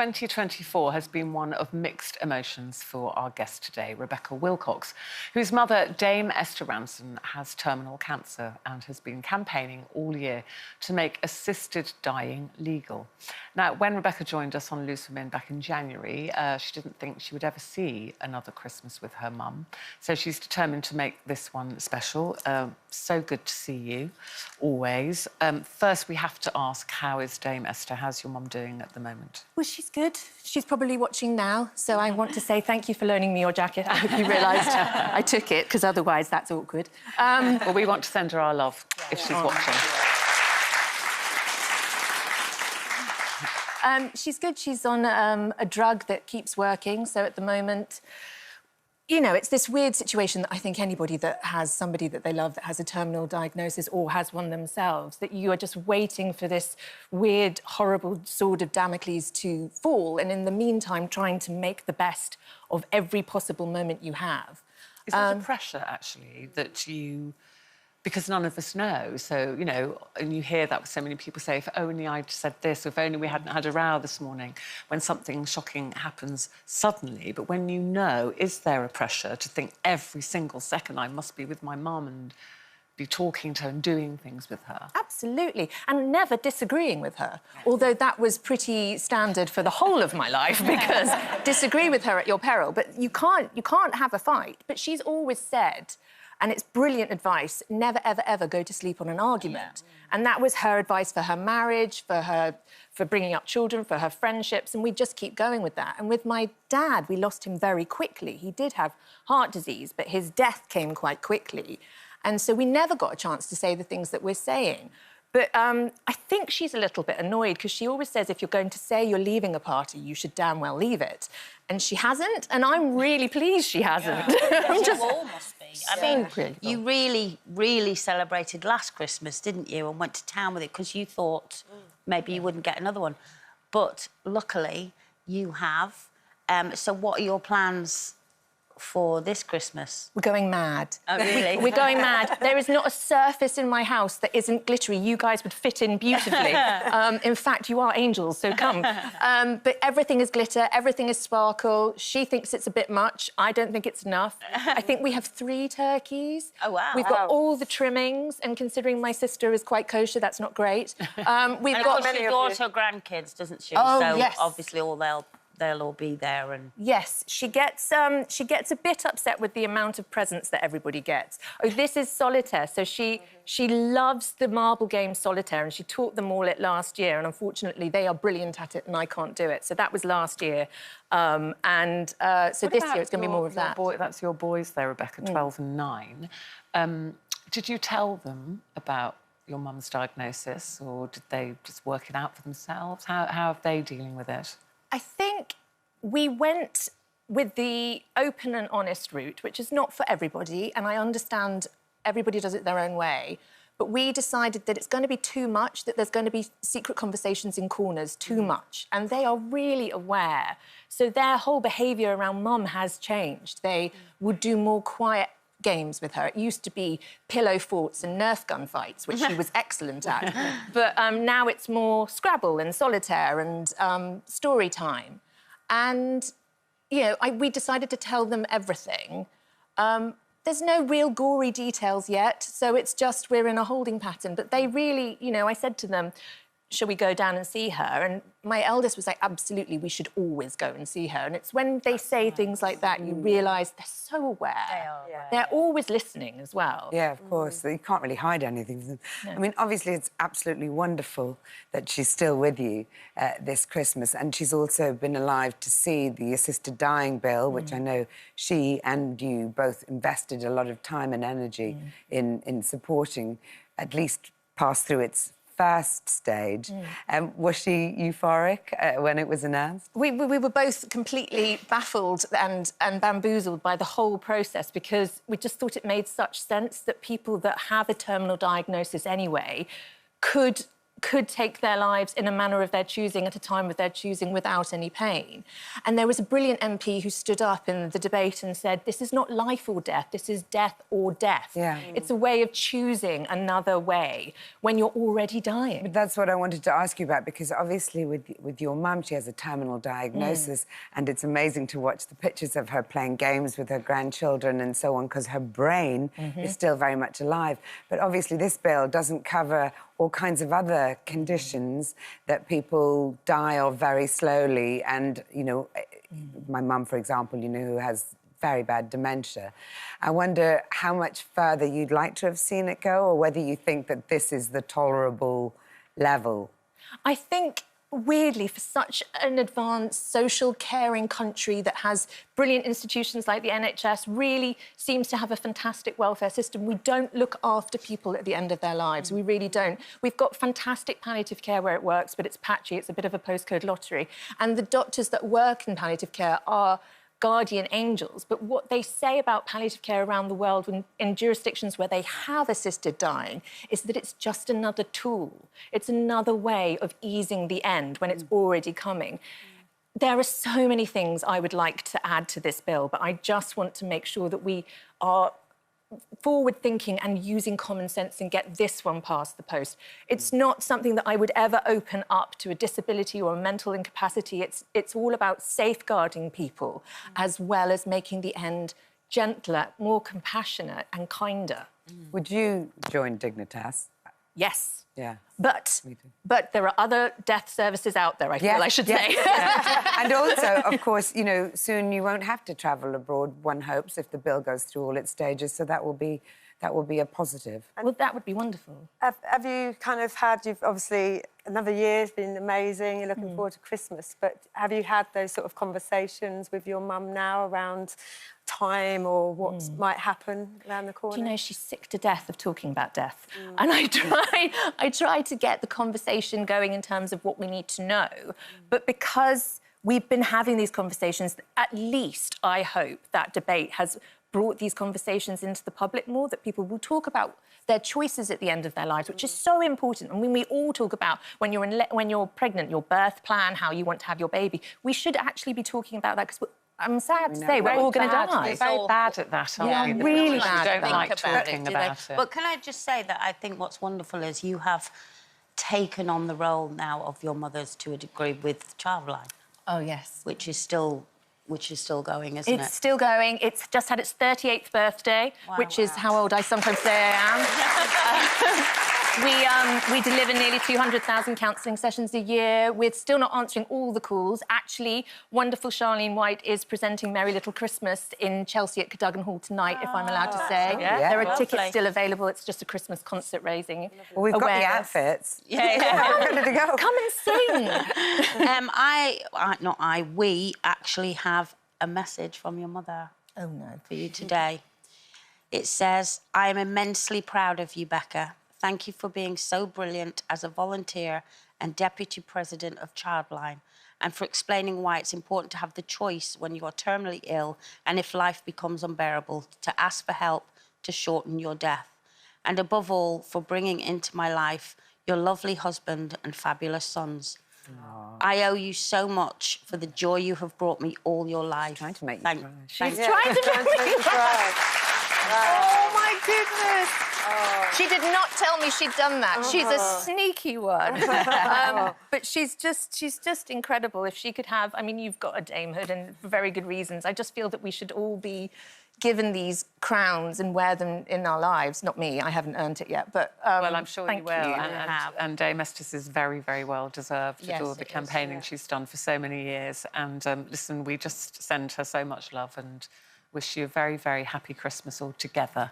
2024 has been one of mixed emotions for our guest today, Rebecca Wilcox, whose mother, Dame Esther Rantzen, has terminal cancer and has been campaigning all year to make assisted dying legal. Now, when Rebecca joined us on Loose Women back in January, she didn't think she would ever see another Christmas with her mum, so she's determined to make this one special. So good to see you, always. First, we have to ask, how is Dame Esther? How's your mum doing at the moment? Well, she's good. She's probably watching now, so I want to say thank you for loaning me your jacket. I hope you realised I took it, because otherwise that's awkward. Well, we want to send her our love if she's watching. She's good. She's on a drug that keeps working, so at the moment, you know, it's this weird situation that I think anybody that has somebody that they love that has a terminal diagnosis or has one themselves, that you are just waiting for this weird, horrible sword of Damocles to fall, and in the meantime trying to make the best of every possible moment you have. Is there a pressure, actually, that you... Because none of us know, so, you know, and you hear that so many people say, if only I'd said this, or if only we hadn't had a row this morning, when something shocking happens suddenly. But when you know, is there a pressure to think every single second I must be with my mum and be talking to her and doing things with her? Absolutely, and never disagreeing with her, although that was pretty standard for the whole of my life, because disagree with her at your peril, but you can't have a fight. But she's always said, and it's brilliant advice, never, ever, ever go to sleep on an argument. Yeah. And that was her advice for her marriage, for bringing up children, for her friendships, and we just keep going with that. And with my dad, we lost him very quickly. He did have heart disease, but his death came quite quickly. And so we never got a chance to say the things that we're saying. But I think she's a little bit annoyed, because she always says if you're going to say you're leaving a party, you should damn well leave it. And she hasn't, and I'm really pleased she hasn't. Yeah. I'm just... all must be. I mean, you really, really celebrated last Christmas, didn't you, and went to town with it, because you thought maybe you wouldn't get another one. But luckily, you have. So what are your plans for this Christmas? We're going mad. Oh, really? We're going mad. There is not a surface in my house that isn't glittery. You guys would fit in beautifully. In fact, you are angels, so come. But everything is glitter, everything is sparkle. She thinks it's a bit much. I don't think it's enough. I think we have 3 turkeys. Oh, wow. We've got all the trimmings, and considering my sister is quite kosher, that's not great. We've got many of also grandkids, doesn't she? Oh, so yes. Obviously they'll all be there. And yes, she gets a bit upset with the amount of presents that everybody gets. Oh, this is solitaire, so she loves the marble game solitaire, and she taught them all it last year, and unfortunately they are brilliant at it and I can't do it. So that was last year, so this year it's going to be more of that. That's your boys there, Rebecca, 12 and 9. Did you tell them about your mum's diagnosis, or did they just work it out for themselves? How are they dealing with it? I think we went with the open and honest route, which is not for everybody, and I understand everybody does it their own way, but we decided that it's going to be too much, that there's going to be secret conversations in corners, too much, and they are really aware. So their whole behaviour around mum has changed. They would do more quiet games with her. It used to be pillow forts and Nerf gun fights, which she was excellent at. But now it's more Scrabble and solitaire and story time. And, you know, we decided to tell them everything. There's no real gory details yet, so it's just we're in a holding pattern. But they really, you know, I said to them, shall we go down and see her? And my eldest was like, absolutely, we should always go and see her. And it's when they say things like that, you realise they're so aware. They are. Yeah. They're always listening as well. Yeah, of course. You can't really hide anything from them. No. I mean, obviously, it's absolutely wonderful that she's still with you this Christmas, and she's also been alive to see the assisted dying bill, which I know she and you both invested a lot of time and energy in supporting, at least pass through its first stage. Was she euphoric when it was announced? We were both completely baffled and bamboozled by the whole process, because we just thought it made such sense that people that have a terminal diagnosis anyway could could take their lives in a manner of their choosing at a time of their choosing without any pain. And there was a brilliant MP who stood up in the debate and said, this is not life or death, this is death or death. Yeah. It's a way of choosing another way when you're already dying. But that's what I wanted to ask you about, because obviously with your mum, she has a terminal diagnosis, and it's amazing to watch the pictures of her playing games with her grandchildren and so on, because her brain is still very much alive. But obviously this bill doesn't cover all kinds of other conditions that people die of very slowly. And, you know, my mum, for example, you know, who has very bad dementia. I wonder how much further you'd like to have seen it go, or whether you think that this is the tolerable level. I think, weirdly, for such an advanced, social, caring country that has brilliant institutions like the NHS, really seems to have a fantastic welfare system, we don't look after people at the end of their lives. We really don't. We've got fantastic palliative care where it works, but it's patchy. It's a bit of a postcode lottery. And the doctors that work in palliative care are guardian angels, but what they say about palliative care around the world in jurisdictions where they have assisted dying is that it's just another tool. It's another way of easing the end when it's already coming. There are so many things I would like to add to this bill, but I just want to make sure that we are forward-thinking and using common sense and get this one past the post. It's not something that I would ever open up to a disability or a mental incapacity. It's all about safeguarding people as well as making the end gentler, more compassionate and kinder. Would you join Dignitas? Yes. Yeah. But there are other death services out there, I feel I should say. And also, of course, you know, soon you won't have to travel abroad, one hopes, if the bill goes through all its stages, so that will be a positive. Well, that would be wonderful. Have you kind of had, you've obviously, another year's been amazing, you're looking forward to Christmas, but have you had those sort of conversations with your mum now around time or what might happen around the corner? Do you know, she's sick to death of talking about death. And I try to get the conversation going in terms of what we need to know. But because we've been having these conversations, at least I hope that debate has brought these conversations into the public more, that people will talk about their choices at the end of their lives, which is so important. And when we all talk about when you're pregnant, your birth plan, how you want to have your baby, we should actually be talking about that, because I'm sad to say we're all going to die. We're very bad at that, aren't we? Really We bad don't at like that. talking about it. But can I just say that I think what's wonderful is you have taken on the role now of your mother's to a degree with Childline. Oh, yes. Which is still going, isn't it? It's still going. It's just had its 38th birthday, which is how old I sometimes say I am. We deliver nearly 200,000 counselling sessions a year. We're still not answering all the calls. Actually, wonderful Charlene White is presenting Merry Little Christmas in Chelsea at Cadogan Hall tonight, if I'm allowed to say. There are tickets still available. It's just a Christmas concert raising. Well, we've got the outfits. Yeah. Ready to go. Come and sing. We actually have a message from your mother. Oh, no. For you today. It says, I am immensely proud of you, Becca. Thank you for being so brilliant as a volunteer and Deputy President of Childline, and for explaining why it's important to have the choice when you are terminally ill and if life becomes unbearable, to ask for help to shorten your death. And above all, for bringing into my life your lovely husband and fabulous sons. Aww. I owe you so much for the joy you have brought me all your life. Trying to make you cry. She's trying to make me cry. Oh, my goodness. Oh. She did not tell me she'd done that. She's a sneaky one. But she's just incredible. If she could have... I mean, you've got a damehood, and for very good reasons. I just feel that we should all be given these crowns and wear them in our lives. Not me, I haven't earned it yet, but... well, I'm sure you will. And Dame Esther's is very, very well deserved with all the campaigning she's done for so many years. And listen, we just send her so much love and wish you a very, very happy Christmas all together.